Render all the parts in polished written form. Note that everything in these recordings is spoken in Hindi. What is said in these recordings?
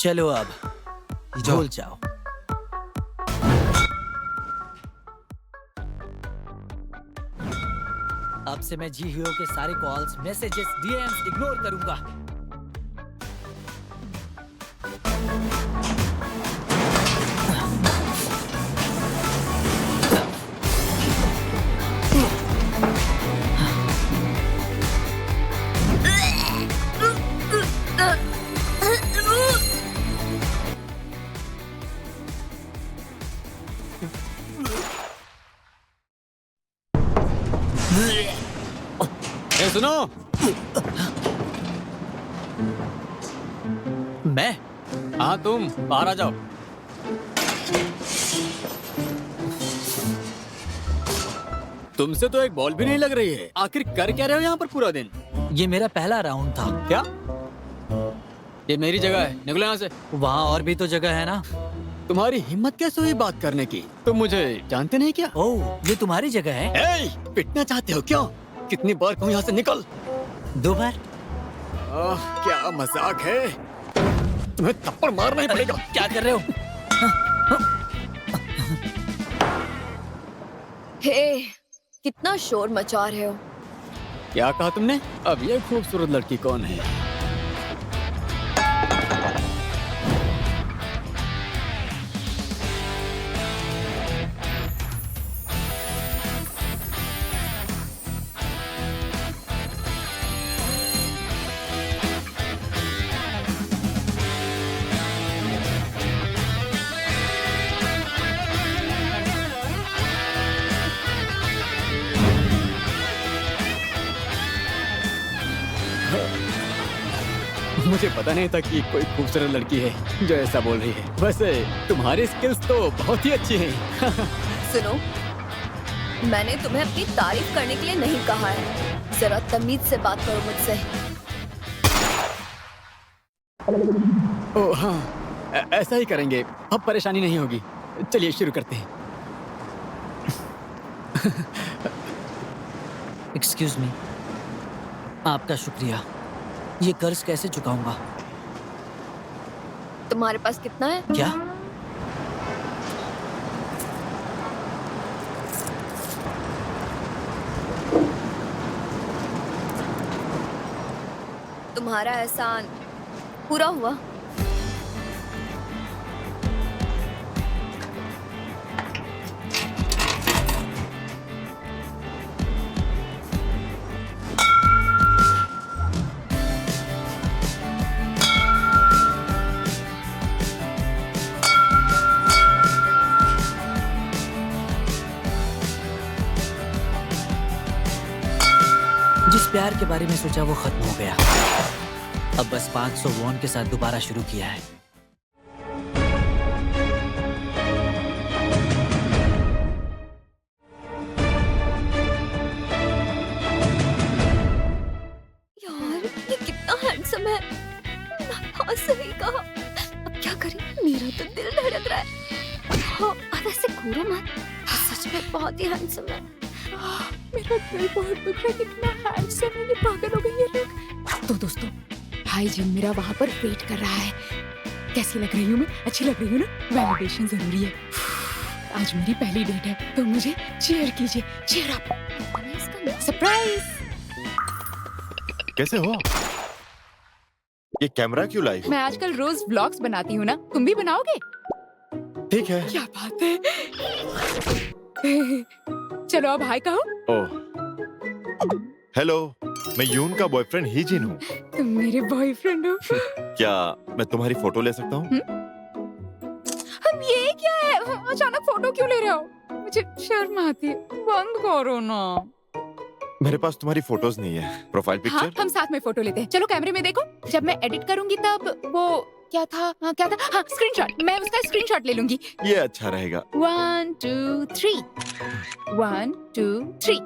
चलो अब झूल जाओ। अब से मैं जी हीरो के सारे कॉल्स, मैसेजेस, डीएम्स इग्नोर करूंगा। ए, सुनो। मैं? हाँ तुम बाहर आ जाओ। तुमसे तो एक बॉल भी नहीं लग रही है। आखिर कर क्या रहे हो यहाँ पर पूरा दिन? ये मेरा पहला राउंड था। क्या? ये मेरी जगह है, निकलो यहाँ से। वहाँ और भी तो जगह है ना। तुम्हारी हिम्मत कैसे हुई बात करने की? तुम मुझे जानते नहीं क्या? ओह, ये तुम्हारी जगह है? ए, पिटना चाहते हो क्या? कितनी बार कहूँ यहाँ से निकल। 2 बार? क्या मजाक है? तुम्हें थप्पड़ मारना ही पड़ेगा। क्या कर रहे हो? हे, कितना शोर मचा रहे हो? क्या कहा तुमने? अब ये खूबसूरत लड़की कौन है? मुझे पता नहीं था कि कोई खूबसूरत लड़की है जो ऐसा बोल रही है। वैसे तुम्हारी स्किल्स तो बहुत ही अच्छी हैं। सुनो, मैंने तुम्हें अपनी तारीफ करने के लिए नहीं कहा है। जरा तमीज से बात करो मुझसे। ओह हाँ, ऐसा ही करेंगे। अब परेशानी नहीं होगी। चलिए शुरू करते हैं। एक्सक्यूज मी, आपका शुक्रिया। ये कर्ज कैसे चुकाऊंगा? तुम्हारे पास कितना है? क्या? तुम्हारा एहसान पूरा हुआ। जिस प्यार के बारे में सोचा वो खत्म हो गया। अब बस 500 वॉन के साथ दोबारा शुरू किया है। यार, ये कितना हैंडसम है। हाँ, सही कहा। अब क्या करें? मेरा तो दिल धड़क रहा है। हाँ, अब ऐसे घूरो मत। सच में बहुत ही हैंडसम है। मेरा दिल बहुत दुख रहा है। कितना हैंडसम है, ये पागल हो गई है लोग। तो दोस्तों, भाई जिम मेरा वहाँ पर वेट कर रहा है। कैसी लग रही हूँ मैं? अच्छी लग रही हूँ ना? वैलिडेशन जरूरी है। आज मेरी पहली डेट है, तो मुझे चीयर कीजिए। Cheer up. सरप्राइज। कैसे हो? ये कैमरा क्यों लाई हो? मैं आजकल रोज व्लॉग्स बनाती हूँ ना, तुम भी बनाओगे? ठीक है। क्या बात है। चलो अब हाय कहो। ओह, हेलो, मैं यून का बॉयफ्रेंड ही जिन हूँ। तुम मेरे बॉयफ्रेंड हो? क्या मैं तुम्हारी फोटो ले सकता हूँ? अब ये क्या है? अचानक फोटो क्यों ले रहे हो? मुझे शर्म आती है। बंद करो ना। मेरे पास तुम्हारी फोटोज नहीं है। प्रोफाइल हाँ, पिक्चर? हम साथ में फोटो लेते हैं। चलो कैमरे में देखो। जब मैं एडिट करूंगी तब वो क्या था? हाँ, स्क्रीनशॉट। मैं उसका स्क्रीनशॉट ले लूंगी। ये अच्छा रहेगा। 1 2 3 1 2 3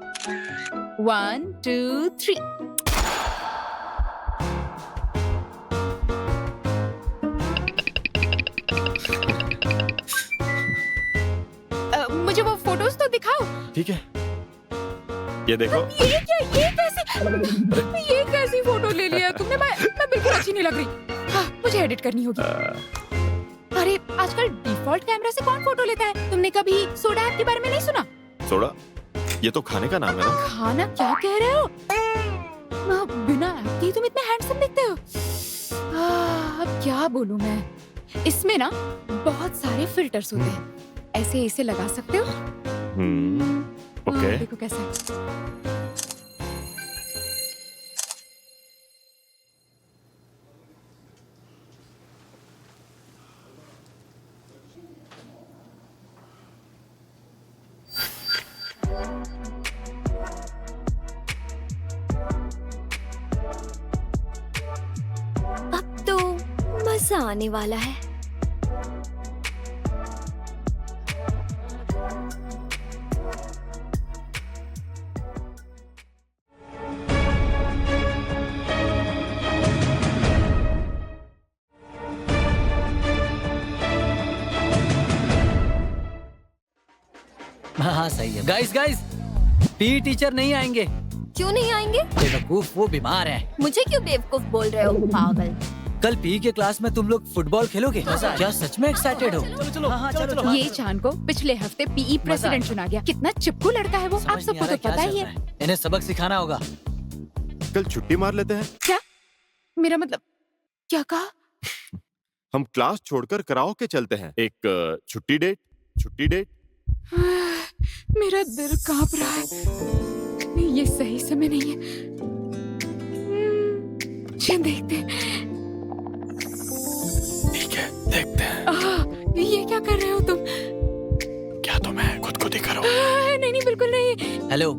1 2 3। मुझे वो फोटोज तो दिखाओ। ठीक है, ये देखो। ये क्या? ये कैसी फोटो ले लिया तुमने? मैं बिल्कुल अच्छी नहीं लग रही। हाँ, मुझे एडिट करनी होगी। अरे आजकल डिफॉल्ट कैमरा से कौन फोटो लेता है? तुमने कभी सोडा ऐप के बारे में नहीं सुना? सोडा? ये तो खाने का नाम है ना? खाना क्या कह रहे हो? बिना ऐप के तुम इतने हैंडसम दिखते हो। अब क्या बोलूं मैं? इसमें ना बहुत सारे फिल्टर्स होते हैं, ऐसे इसे लगा सकते हो। ओके। देखो कैसा है। अब तो मजा आने वाला है। हाँ सही है। गाइस गाइस, पीई टीचर नहीं आएंगे। क्यों नहीं आएंगे? बेवकूफ, वो बीमार है। मुझे क्यों बेवकूफ बोल रहे हो, पागल? कल पीई के क्लास में तुम लोग फुटबॉल खेलोगे? क्या सच में एक्साइटेड हो? चलो हाँ, चलो। ये चांद को पिछले हफ्ते पीई प्रेसिडेंट चुना गया। कितना चिपकू लड़का है वो, आप समझ नहीं सबको आ रहा तो क्या पता चल ही रहा है। इन्हें सबक सिखाना होगा। कल छुट्टी मार लेते हैं। क्या? मेरा मतलब क्या कहा? हम क्लास छोड़कर कराओके चलते हैं। एक छुट्टी डेट। मेरा दिल कांप रहा है। ये सही समय नहीं है। चल देखते हैं। ठीक है, देखते हैं। ये क्या कर रहे हो तुम? क्या तुम्हें खुद को दिख रहा हो? नहीं बिल्कुल नहीं। हेलो,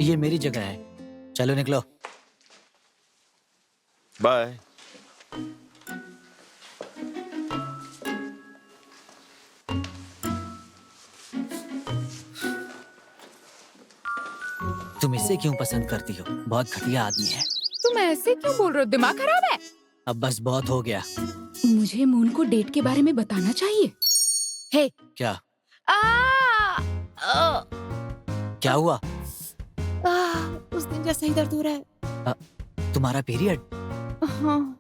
ये मेरी जगह है, चलो निकलो। बाय। तुम इसे क्यों पसंद करती हो? बहुत घटिया आदमी है। तुम ऐसे क्यों बोल रहे हो? दिमाग खराब है? अब बस बहुत हो गया। मुझे मून को डेट के बारे में बताना चाहिए। हे क्या? आ, क्या हुआ? उस दिन जैसा ही दर्द हो रहा है। तुम्हारा पीरियड? हाँ।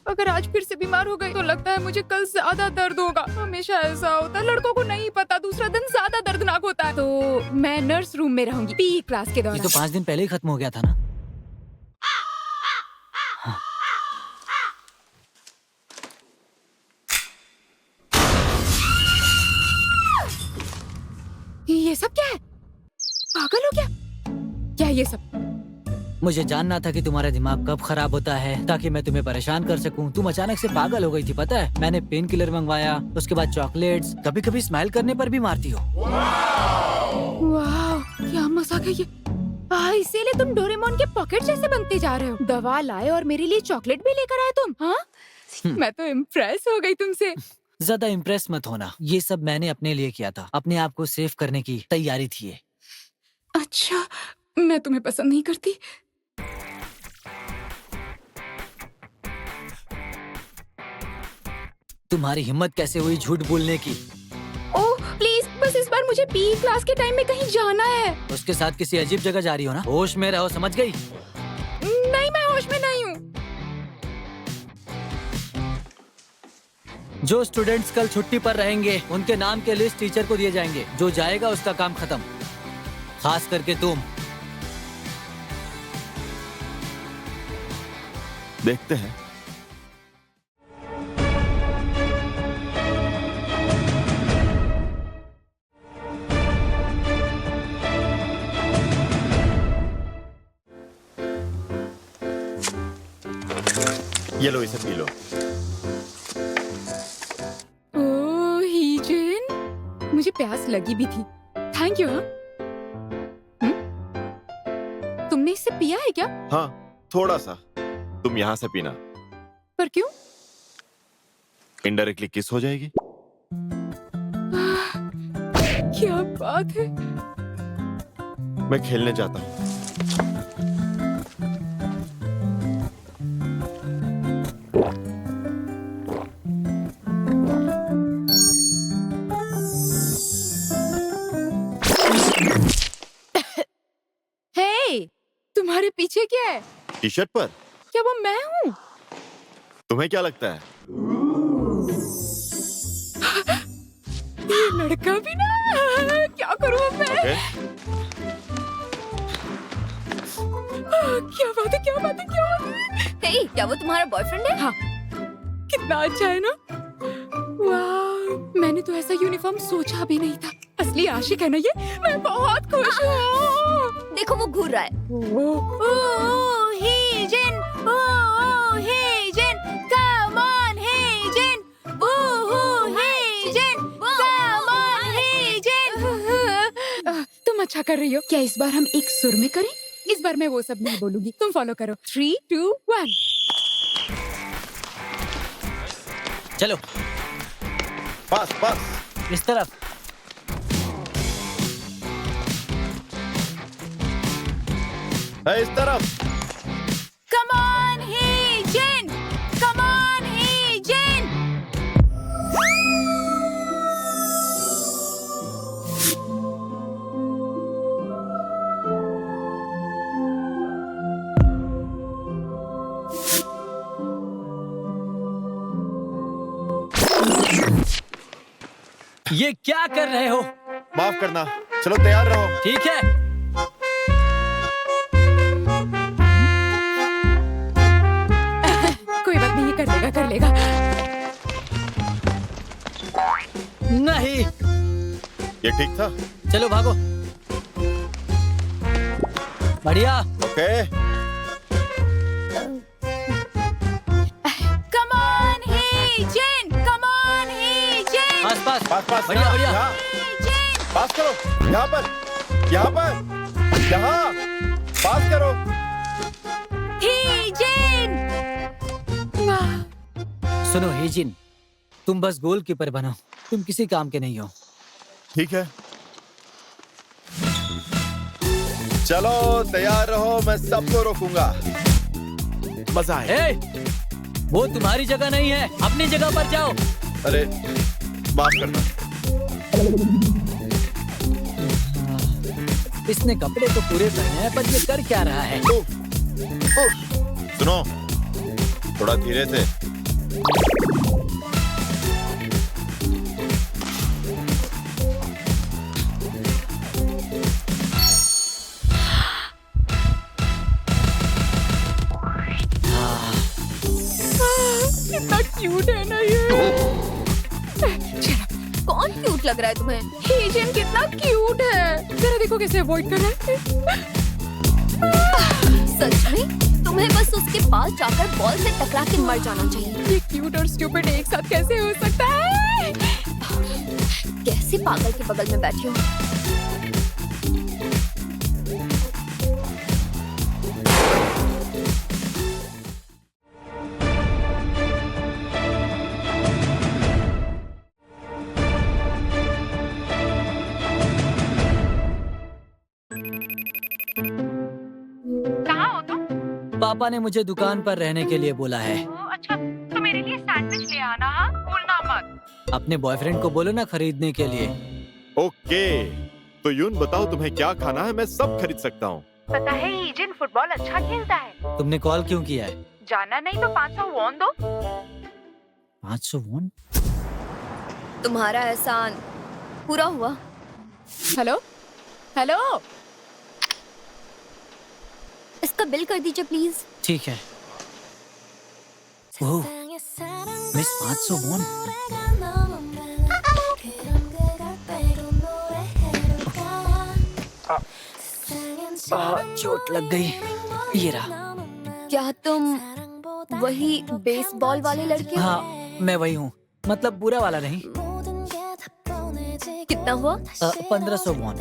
अगर आज फिर से बीमार हो गई तो लगता है मुझे कल ज्यादा दर्द होगा। हमेशा ऐसा होता है, लड़कों को नहीं पता, दूसरा दिन ज्यादा दर्दनाक होता है। तो मैं नर्स रूम में रहूंगी पीई क्लास के ये दौरान। तो 5 दिन पहले ही खत्म हो गया था ना। ये सब क्या है? पागल हो क्या? क्या ये सब? मुझे जानना था कि तुम्हारा दिमाग कब खराब होता है ताकि मैं तुम्हें परेशान कर सकूं। तुम अचानक से पागल हो गई थी, पता है? मैंने पेन किलर मंगवाया, उसके बाद चॉकलेट्स। कभी कभी स्माइल करने पर भी मारती हो। वाह, क्या मजाक है ये। इसीलिए तुम डोरेमोन के पॉकेट जैसे बनते जा रहे हो। दवा लाए और मेरे लिए चॉकलेट भी लेकर आए तुम। हाँ, मैं तो इम्प्रेस हो गई तुमसे। ज्यादा इम्प्रेस मत होना। ये सब मैंने अपने लिए किया था, अपने आप को सेव करने की तैयारी थी ये। अच्छा, मैं तुम्हें पसंद नहीं करती। तुम्हारी हिम्मत कैसे हुई झूठ बोलने की? ओह प्लीज, बस इस बार मुझे पीई क्लास के टाइम में कहीं जाना है। उसके साथ किसी अजीब जगह जा रही हो ना? होश में रहो, समझ गई? नहीं, मैं होश में नहीं हूँ। जो स्टूडेंट्स कल छुट्टी पर रहेंगे उनके नाम के लिस्ट टीचर को दिए जाएंगे। जो जाएगा उसका काम खत्म, खास करके तुम। देखते हैं। ये लो, इसे पी लो। ओह हीजन, मुझे प्यास लगी भी थी। Thank you. तुमने इससे पिया है क्या? हाँ, थोड़ा सा। तुम यहाँ से पीना। पर क्यों? इनडायरेक्टली किस हो जाएगी। क्या बात है। मैं खेलने जाता हूँ। हे, तुम्हारे पीछे क्या है? टी शर्ट पर? क्या वो मैं हूँ? तुम्हें क्या लगता है? ये लड़का भी ना, क्या करूं अब मैं? ओके, क्या बात है, क्या बात है, क्या बात है? हे, क्या वो तुम्हारा बॉयफ्रेंड है? हाँ, कितना अच्छा है ना? वाह, मैंने तो ऐसा यूनिफॉर्म सोचा भी नहीं था। असली आशिक है ना ये? मैं बहुत खुश हूँ। देखो वो घूर रहा है। Heejin, Heejin, come on Heejin, Heejin, come on Heejin। तुम अच्छा कर रही हो। क्या इस बार हम एक सुर में करें? इस बार मैं वो सब नहीं बोलूंगी, तुम फॉलो करो। 3, 2, 1। चलो पास पास। इस तरफ। है इस तरफ। Come on Heejin, come on Heejin। ये क्या कर रहे हो? माफ करना, चलो तैयार रहो। ठीक है। कोई बात नहीं, ये कर लेगा, कर लेगा। नहीं। ये ठीक था? चलो भागो। बढ़िया। Okay. Come on Heejin, come on Heejin। पास पास। पास पास। बढ़िया, बढ़िया। यहाँ। Heejin। पास करो। यहाँ पर। यहाँ पर। यहाँ। पास करो। Heejin। वाह, सुनो हीजिन, तुम बस गोलकीपर बनो, तुम किसी काम के नहीं हो। ठीक है। चलो तैयार रहो, मैं सबको रोकूंगा। मजा आए। ए, वो तुम्हारी जगह नहीं है, अपनी जगह पर जाओ। अरे माफ करना। इसने कपड़े तो पूरे पहने हैं, पर ये कर क्या रहा है? सुनो, थोड़ा धीरे से। कितना क्यूट है ना ये। कौन क्यूट लग रहा है तुम्हें? हीजन कितना क्यूट है। जरा देखो कैसे अवॉइड कर रहा है। सच में तुम्हें बस उसके पास जाकर बॉल से टकरा के मर जाना चाहिए। ये क्यूट और स्टूपिड एक साथ कैसे हो सकता है? कैसे पागल के बगल में बैठी हो? कहाँ हो तुम? पापा ने मुझे दुकान पर रहने के लिए बोला है। अच्छा, तो मेरे लिए सैंडविच ले आना, हाँ? भूलना मत। अपने बॉयफ्रेंड को बोलो ना खरीदने के लिए। ओके, तो यून बताओ तुम्हें क्या खाना है, मैं सब खरीद सकता हूँ। पता है हीजन फुटबॉल अच्छा खेलता है। तुमने कॉल क्यों किया है? जाना नहीं तो 500 वॉन दो। 500 वॉन? तुम्हारा एहसान पूरा हुआ। Hello, hello. इसका बिल कर दीजिए प्लीज। ठीक है। ओह, मिस 500 वॉन। चोट लग गई। ये रहा। क्या तुम वही बेसबॉल वाले लड़के हो? हाँ, मैं वही हूँ, मतलब बुरा वाला नहीं। कितना हुआ? 1500 वॉन।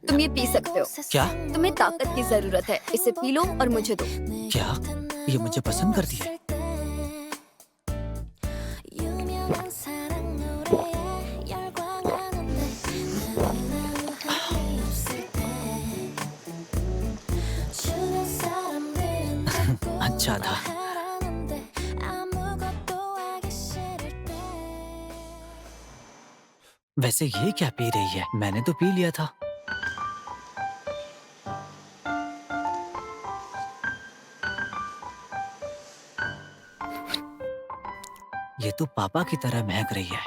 तुम ये पी सकते हो। क्या? तुम्हें ताकत की जरूरत है, इसे पी लो और मुझे दो। क्या? ये मुझे पसंद करती है? अच्छा था। वैसे ये क्या पी रही है? मैंने तो पी लिया था। तू पापा की तरह महक रही है।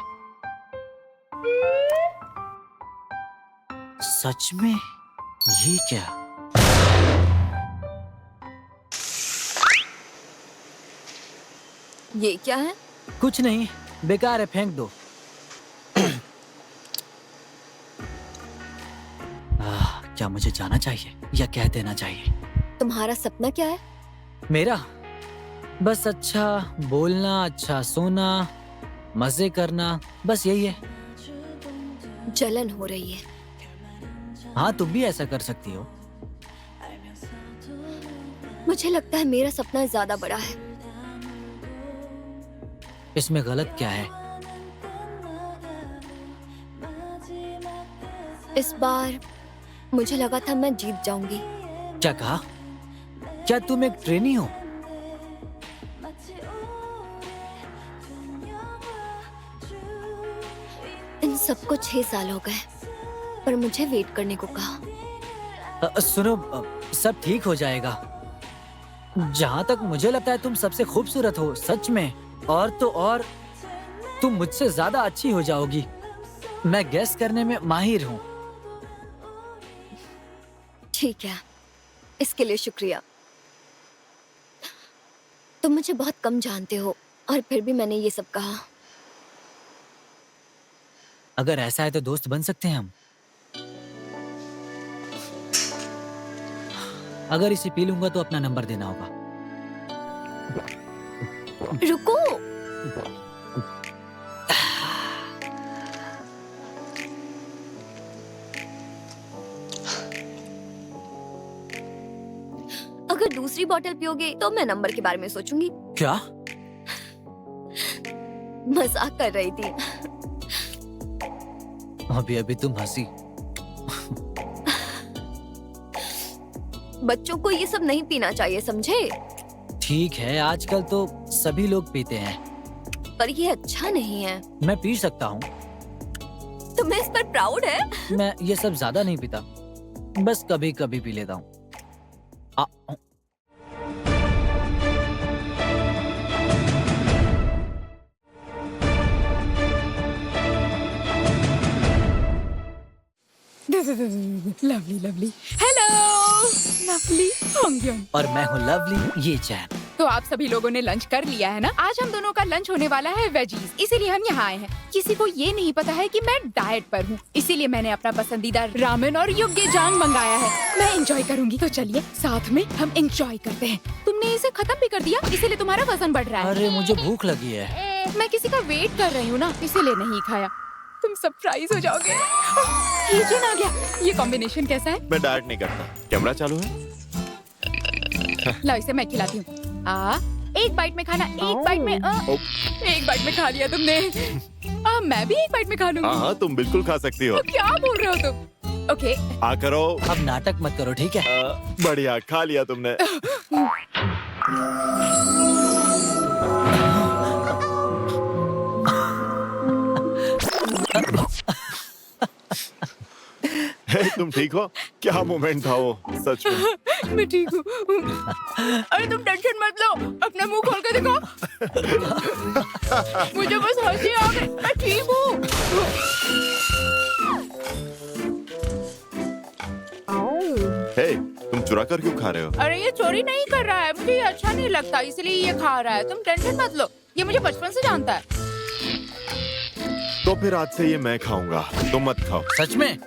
सच में? ये क्या? ये क्या है? कुछ नहीं, बेकार है, फेंक दो। क्या मुझे जाना चाहिए या कह देना चाहिए? तुम्हारा सपना क्या है? मेरा बस अच्छा बोलना, अच्छा सोना, मजे करना, बस यही है। जलन हो रही है। हाँ, तुम भी ऐसा कर सकती हो। मुझे लगता है मेरा सपना ज्यादा बड़ा है। इसमें गलत क्या है? इस बार मुझे लगा था मैं जीत जाऊंगी। क्या कहा? क्या तुम एक ट्रेनी हो? इन सबको 6 साल हो गए, पर मुझे वेट करने को कहा। सुनो, सब ठीक हो जाएगा। जहाँ तक मुझे लगता है तुम सबसे खूबसूरत हो, सच में। और तो और तुम मुझसे ज्यादा अच्छी हो जाओगी। मैं गेस करने में माहिर हूँ। ठीक है, इसके लिए शुक्रिया। तुम मुझे बहुत कम जानते हो और फिर भी मैंने ये सब कहा। अगर ऐसा है तो दोस्त बन सकते हैं हम। अगर इसे पी लूंगा तो अपना नंबर देना होगा। रुको, अगर दूसरी बोतल पियोगे तो मैं नंबर के बारे में सोचूंगी। क्या? मजाक कर रही थी। अभी अभी तुम हंसी। बच्चों को ये सब नहीं पीना चाहिए, समझे? ठीक है, आजकल तो सभी लोग पीते हैं। पर ये अच्छा नहीं है। मैं पी सकता हूँ। तुम्हें इस पर प्राउड है? मैं ये सब ज्यादा नहीं पीता, बस कभी कभी पी लेता हूँ। Lovely lovely, hello lovely Hongyeon. और मैं हूँ लवली, ये चैन। तो आप सभी लोगों ने लंच कर लिया है ना? आज हम दोनों का लंच होने वाला है वेजीज, इसीलिए हम यहाँ आए हैं। किसी को ये नहीं पता है कि मैं डाइट पर हूँ, इसीलिए मैंने अपना पसंदीदा रामेन और युग्गेजांग मंगाया है। मैं एंजॉय करूंगी, तो चलिए साथ में हम एंजॉय करते हैं। तुमने इसे खत्म भी कर दिया, इसीलिए तुम्हारा वजन बढ़ रहा है। अरे मुझे भूख लगी है। मैं किसी का वेट कर रही हूँ ना, इसीलिए नहीं खाया। तुम सरप्राइज हो जाओगे। ये जिन आ गया। ये कॉम्बिनेशन कैसा है? मैं डाइट नहीं करता। कैमरा चालू है? ला, इसे मैं खिलाती हूँ। एक बाइट में खाना, एक बाइट में एक बाइट में खा लिया तुमने। मैं भी एक बाइट में खा लूंगी। हाँ, तुम बिल्कुल खा सकती हो। क्या बोल रहे हो तुम? ओके। आ करो। अब नाटक मत करो, ठीक है? बढ़िया, खा लिया तुमने। हे, तुम ठीक हो? क्या मोमेंट था वो, सच में। मैं ठीक हूँ। अरे तुम टेंशन मत लो, अपना मुंह खोल के दिखाओ। मुझे बस हंसी आ गई, मैं ठीक हूँ। हे, तुम चुरा कर क्यों खा रहे हो? अरे ये चोरी नहीं कर रहा है, मुझे ये अच्छा नहीं लगता, इसलिए ये खा रहा है। तुम टेंशन मत लो, ये मुझे बचपन से जानता है। तो फिर आज से ये मैं खाऊंगा, तुम मत खाओ। सच में?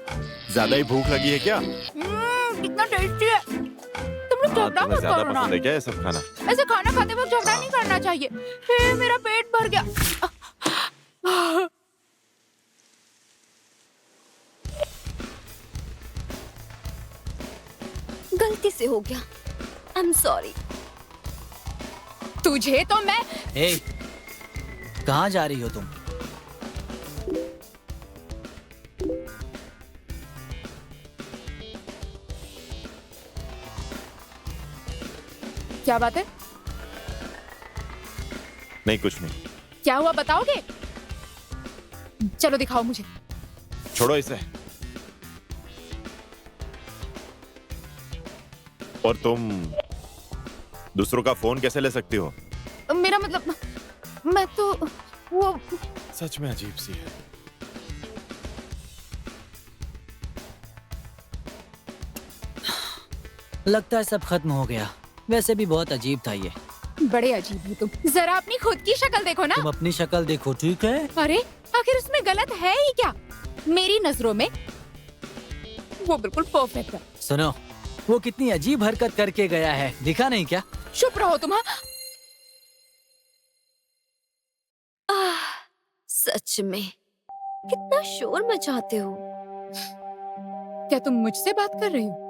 ज्यादा ही भूख लगी है क्या? कितना टेस्टी है। तुम लोग झगड़ा तुम्हें मत ज्यादा करो ना। पसंद है क्या ये सब खाना? ऐसे खाना खाते वक्त झगड़ा नहीं करना चाहिए। हे, मेरा पेट भर गया। गलती से हो गया, आई एम सॉरी। तुझे तो मैं। ए, कहाँ जा रही हो तुम? क्या बात है? नहीं, कुछ नहीं। क्या हुआ बताओगे? चलो दिखाओ मुझे। छोड़ो इसे। और तुम दूसरों का फोन कैसे ले सकती हो? मेरा मतलब, मैं तो वो सच में अजीब सी है। लगता है सब खत्म हो गया। वैसे भी बहुत अजीब था ये। बड़े अजीब हो तुम। जरा अपनी खुद की शक्ल देखो ना। तुम अपनी शक्ल देखो, ठीक है? अरे आखिर उसमें गलत है ही क्या? मेरी नजरों में वो बिल्कुल परफेक्ट है। सुनो, वो कितनी अजीब हरकत करके गया है, दिखा नहीं क्या? चुप रहो तुम। हाँ? सच में कितना शोर मचाते हो। क्या तुम मुझसे बात कर रही हो?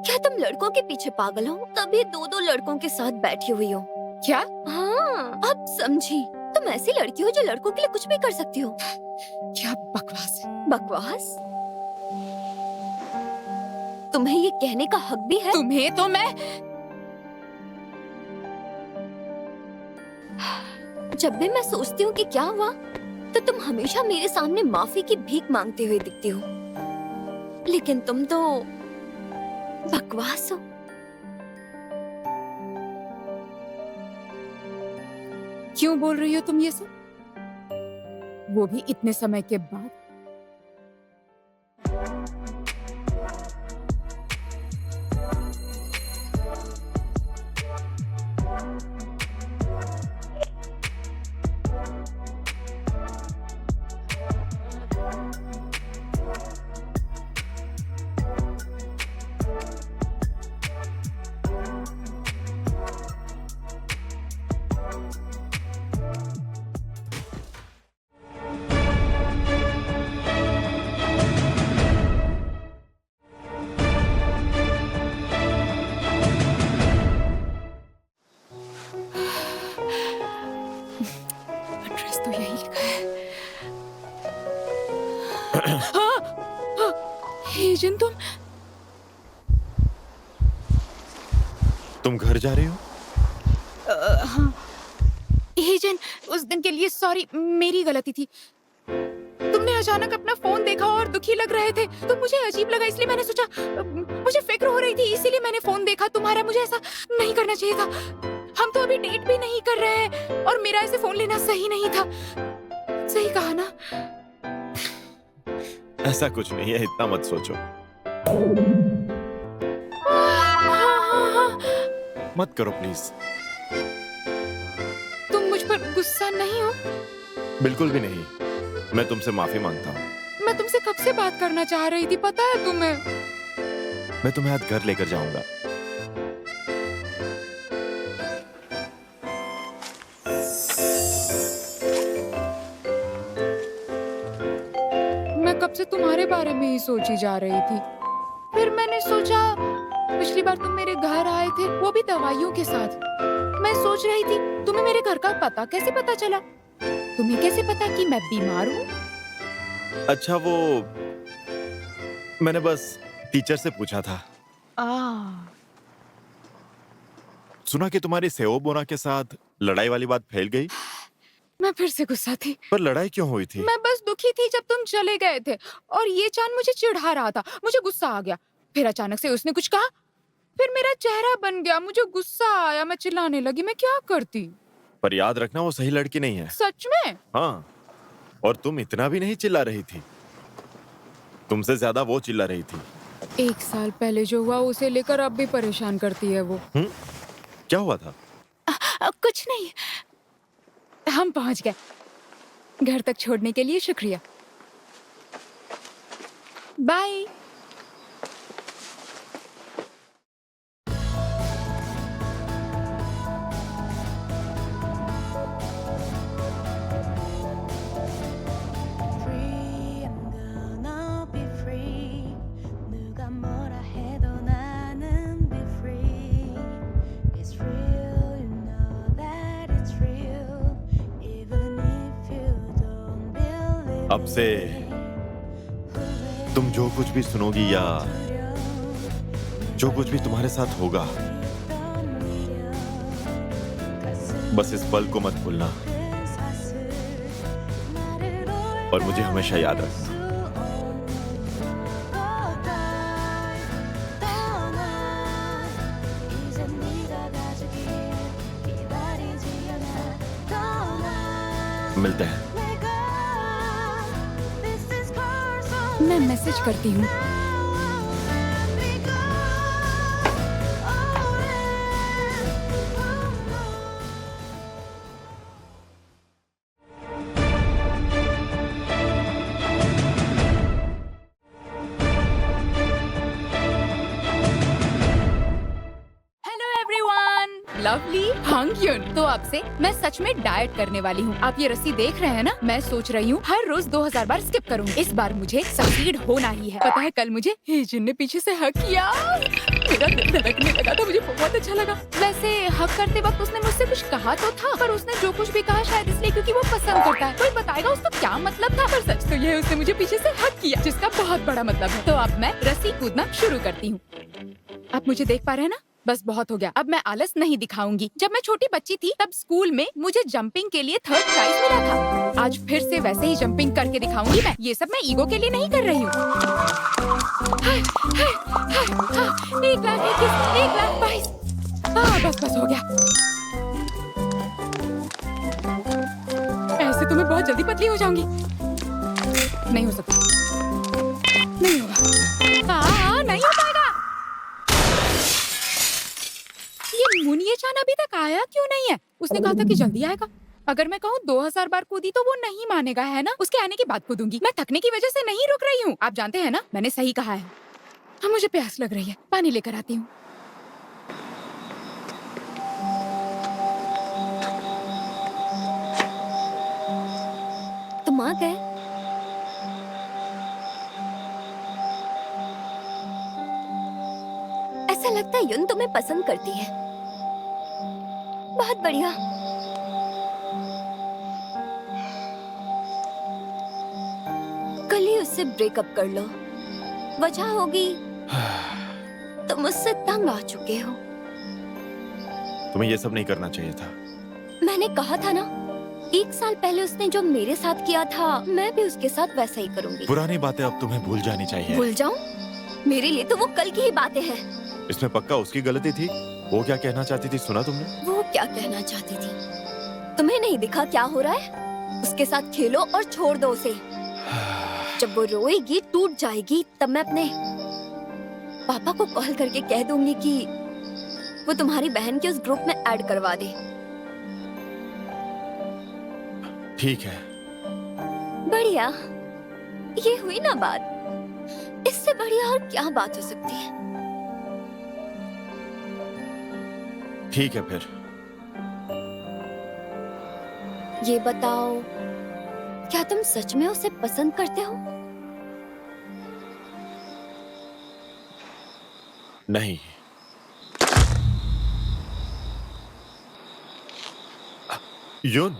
क्या तुम लड़कों के पीछे पागल हो? तभी दो दो लड़कों के साथ बैठी हुई हो। क्या? हाँ, अब समझी। तुम ऐसी लड़की हो जो लड़कों के लिए कुछ भी कर सकती हो। क्या बकवास है। बकवास? तुम्हें ये कहने का हक भी है? तुम्हें तो मैं जब भी मैं सोचती हूँ कि क्या हुआ, तो तुम हमेशा मेरे सामने माफी की भीख मांगते हुए दिखती हो। लेकिन तुम तो बकवास हो। क्यों बोल रही हो तुम ये सब? वो भी इतने समय के बाद। एड्रेस तो यही लिखा है। हाँ, हाँ, हेजन तुम घर जा रही हो? हाँ हेजन, उस दिन के लिए सॉरी, मेरी गलती थी। तुमने अचानक अपना फोन देखा और दुखी लग रहे थे तो मुझे अजीब लगा, इसलिए मैंने सोचा, मुझे फिक्र हो रही थी इसीलिए मैंने फोन देखा तुम्हारा। मुझे ऐसा नहीं करना चाहिए था। हम तो अभी डेट भी नहीं कर रहे हैं और मेरा ऐसे फोन लेना सही नहीं था। सही कहा ना? ऐसा कुछ नहीं है, इतना मत सोचो। मत करो प्लीज। तुम मुझ पर गुस्सा नहीं हो? बिल्कुल भी नहीं। मैं तुमसे माफी मांगता हूँ। मैं तुमसे कब से बात करना चाह रही थी, पता है तुम्हें? मैं तुम्हें आज घर लेकर जाऊंगा। मैं कब से तुम्हारे बारे में ही सोची जा रही थी। फिर मैंने सोचा, पिछली बार तुम मेरे घर आए थे, वो भी दवाइयों के साथ। मैं सोच रही थी तुम्हें मेरे घर का पता कैसे पता चला? तुम्हें कैसे पता कि मैं बीमार हूँ? अच्छा, वो मैंने बस टीचर से पूछा था। सुना कि तुम्हारी सेओ बोना के साथ लड़ाई वाली बात फैल गई। मैं फिर से गुस्सा थी। पर लड़ाई क्यों हुई थी? मैं बस दुखी थी जब तुम चले गए थे और ये चांद मुझे चिढ़ा रहा था। मुझे गुस्सा आ गया। फिर अचानक से उसने कुछ कहा, फिर मेरा चेहरा बन गया, मुझे गुस्सा आया, मैं चिल्लाने लगी। मैं क्या करती? पर याद रखना, वो सही लड़की नहीं है। सच में? हाँ, और तुम इतना भी नहीं चिल्ला रही थी। तुमसे ज्यादा वो चिल्ला रही थी। 1 साल पहले जो हुआ उसे लेकर अब भी परेशान करती है वो। क्या हुआ था? कुछ नहीं। हम पहुंच गए। घर तक छोड़ने के लिए शुक्रिया। Bye. Free, I'm gonna be free. 누가 뭐라 해도 나는 be free. It's real, you know that it's real. Even if you don't believe अब से तुम जो कुछ भी सुनोगी या जो कुछ भी तुम्हारे साथ होगा, बस इस पल को मत भूलना और मुझे हमेशा याद रखना। 이제 네가 가주길 기다리지 않아 떠나 मिलते हैं। मैं मैसेज करती हूँ। लवली हांग्युन, तो आपसे मैं सच में डाइट करने वाली हूँ। आप ये रस्सी देख रहे हैं ना? मैं सोच रही हूँ हर रोज 2000 बार स्किप करूँगी। इस बार मुझे सक्सीड होना ही है। पता है कल मुझे हेजिन ने पीछे से हक किया, मेरा दिल धड़कने लगा था, मुझे बहुत अच्छा लगा। वैसे हक करते वक्त उसने मुझसे कुछ कहा तो था, पर उसने जो कुछ भी कहा शायद इसलिए क्योंकि वो पसंद करता है। कोई बताएगा उसका क्या मतलब था? पर सच तो ये है उसने मुझे पीछे से हक किया, जिसका बहुत बड़ा मतलब है। तो अब मैं रस्सी कूदना शुरू करती हूँ। आप मुझे देख पा रहे हैं ना? बस बहुत हो गया, अब मैं आलस नहीं दिखाऊंगी। जब मैं छोटी बच्ची थी तब स्कूल में मुझे जंपिंग के लिए 3rd प्राइज मिला था। आज फिर से वैसे ही जंपिंग करके दिखाऊंगी मैं। ये सब मैं ईगो के लिए नहीं कर रही हूँ। 1,21,1,22। बस हो गया। ऐसे तो मैं बहुत जल्दी पतली हो जाऊंगी। नहीं हो सकता, नहीं होगा, नहीं हो पाएगा। ये मुनिए-चान अभी तक आया क्यों नहीं है? उसने कहा था कि जल्दी आएगा। अगर मैं कहूँ 2000 बार कूदी तो वो नहीं मानेगा, है ना? उसके आने के बाद कूदूंगी। मैं थकने की वजह से नहीं रुक रही हूँ। आप जानते हैं ना, मैंने सही कहा है। हाँ, मुझे प्यास लग रही है, पानी लेकर आती हूँ। तुम आ गए? ऐसा लगता है युन तुम्हें पसंद करती है। बहुत बढ़िया। कल ही उससे ब्रेकअप कर लो। वजह होगी तुम मुझसे तंग आ चुके हो। तुम्हें ये सब नहीं करना चाहिए था। मैंने कहा था ना, 1 साल पहले उसने जो मेरे साथ किया था मैं भी उसके साथ वैसा ही करूंगी। पुरानी बातें अब तुम्हें भूल जानी चाहिए। भूल जाऊं? मेरे लिए तो वो कल की ही बातें हैं। इसमें पक्का उसकी गलती थी। वो क्या कहना चाहती थी सुना तुमने? वो क्या कहना चाहती थी? तुम्हें नहीं दिखा क्या हो रहा है? उसके साथ खेलो और छोड़ दो उसे। जब वो रोएगी, टूट जाएगी, तब मैं अपने पापा को कॉल करके कह दूंगी कि वो तुम्हारी बहन के उस ग्रुप में ऐड करवा दे। ठीक है। बढ़िया, ये हुई ना बात। इससे बढ़िया और क्या बात हो सकती है? ठीक है फिर। ये बताओ, क्या तुम सच में उसे पसंद करते हो? नहीं। युन,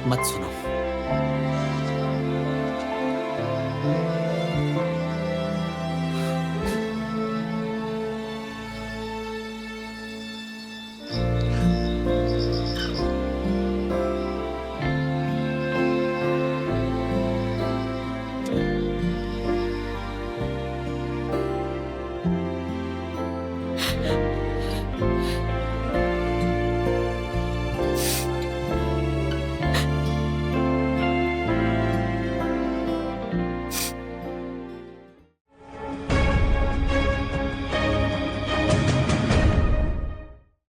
मत सुनो।